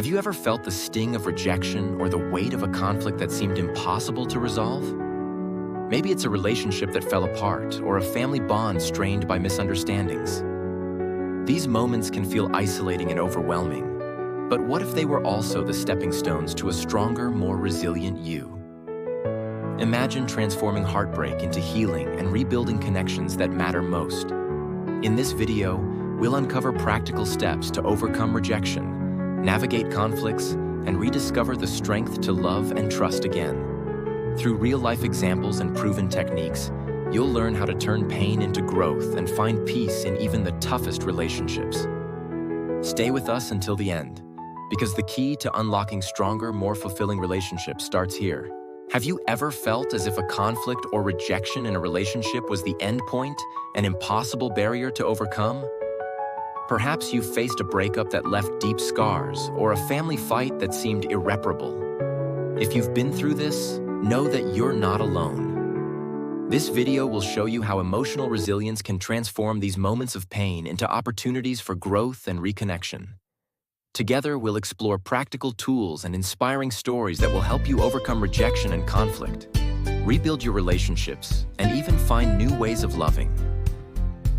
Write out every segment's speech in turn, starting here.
Have you ever felt the sting of rejection or the weight of a conflict that seemed impossible to resolve? Maybe it's a relationship that fell apart or a family bond strained by misunderstandings. These moments can feel isolating and overwhelming, but what if they were also the stepping stones to a stronger, more resilient you? Imagine transforming heartbreak into healing and rebuilding connections that matter most. In this video, we'll uncover practical steps to overcome rejection, navigate conflicts, and rediscover the strength to love and trust again. Through real-life examples and proven techniques, you'll learn how to turn pain into growth and find peace in even the toughest relationships. Stay with us until the end, because the key to unlocking stronger, more fulfilling relationships starts here. Have you ever felt as if a conflict or rejection in a relationship was the end point, an impossible barrier to overcome? Perhaps you faced a breakup that left deep scars, or a family fight that seemed irreparable. If you've been through this, know that you're not alone. This video will show you how emotional resilience can transform these moments of pain into opportunities for growth and reconnection. Together, we'll explore practical tools and inspiring stories that will help you overcome rejection and conflict, rebuild your relationships, and even find new ways of loving.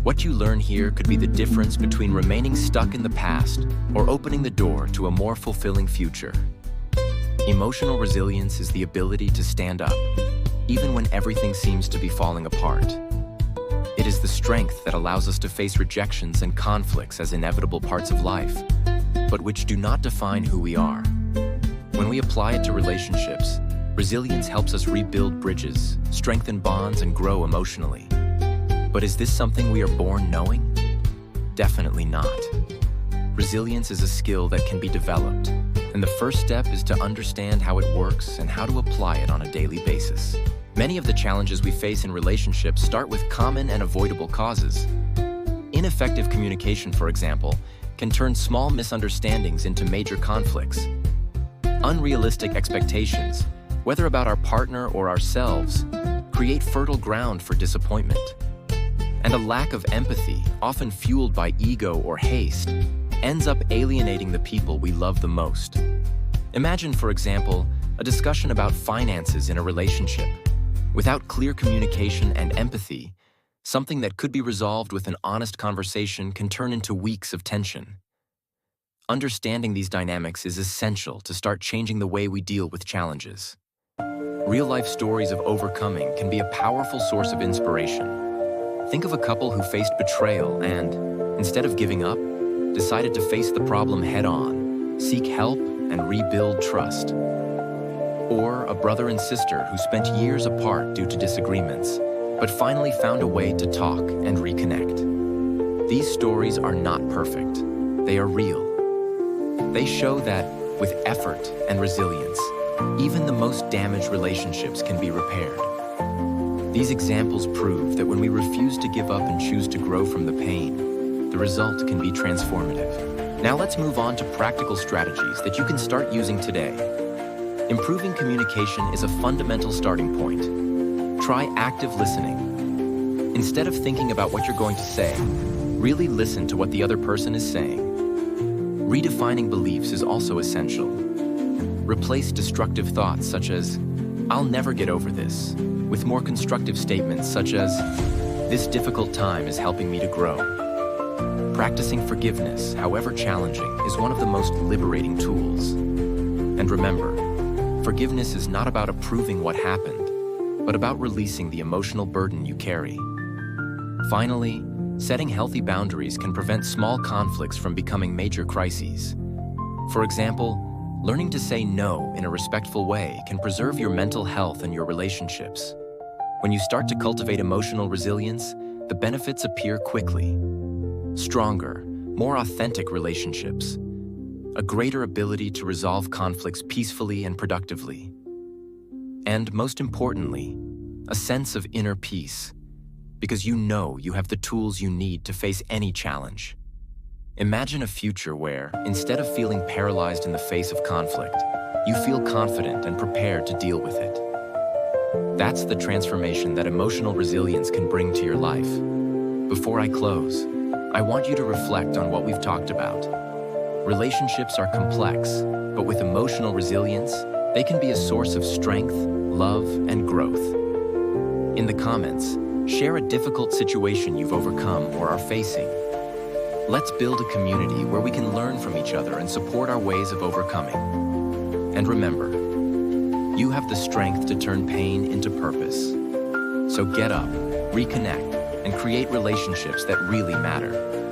What you learn here could be the difference between remaining stuck in the past or opening the door to a more fulfilling future. Emotional resilience is the ability to stand up, even when everything seems to be falling apart. It is the strength that allows us to face rejections and conflicts as inevitable parts of life, but which do not define who we are. When we apply it to relationships, resilience helps us rebuild bridges, strengthen bonds, and grow emotionally. But is this something we are born knowing? Definitely not. Resilience is a skill that can be developed, and the first step is to understand how it works and how to apply it on a daily basis. Many of the challenges we face in relationships start with common and avoidable causes. Ineffective communication, for example, can turn small misunderstandings into major conflicts. Unrealistic expectations, whether about our partner or ourselves, create fertile ground for disappointment. And a lack of empathy, often fueled by ego or haste, ends up alienating the people we love the most. Imagine, for example, a discussion about finances in a relationship. Without clear communication and empathy, something that could be resolved with an honest conversation can turn into weeks of tension. Understanding these dynamics is essential to start changing the way we deal with challenges. Real-life stories of overcoming can be a powerful source of inspiration. Think of a couple who faced betrayal and, instead of giving up, decided to face the problem head-on, seek help, and rebuild trust. Or a brother and sister who spent years apart due to disagreements, but finally found a way to talk and reconnect. These stories are not perfect. They are real. They show that, with effort and resilience, even the most damaged relationships can be repaired. These examples prove that when we refuse to give up and choose to grow from the pain, the result can be transformative. Now let's move on to practical strategies that you can start using today. Improving communication is a fundamental starting point. Try active listening. Instead of thinking about what you're going to say, really listen to what the other person is saying. Redefining beliefs is also essential. Replace destructive thoughts such as, "I'll never get over this," with more constructive statements such as, "This difficult time is helping me to grow." Practicing forgiveness, however challenging, is one of the most liberating tools. And remember, forgiveness is not about approving what happened, but about releasing the emotional burden you carry. Finally, setting healthy boundaries can prevent small conflicts from becoming major crises. For example, learning to say no in a respectful way can preserve your mental health and your relationships. When you start to cultivate emotional resilience, the benefits appear quickly. Stronger, more authentic relationships, a greater ability to resolve conflicts peacefully and productively, and most importantly, a sense of inner peace, because you know you have the tools you need to face any challenge. Imagine a future where, instead of feeling paralyzed in the face of conflict, you feel confident and prepared to deal with it. That's the transformation that emotional resilience can bring to your life. Before I close, I want you to reflect on what we've talked about. Relationships are complex, but with emotional resilience, they can be a source of strength, love, and growth. In the comments, share a difficult situation you've overcome or are facing. Let's build a community where we can learn from each other and support our ways of overcoming. And remember, you have the strength to turn pain into purpose. So get up, reconnect, and create relationships that really matter.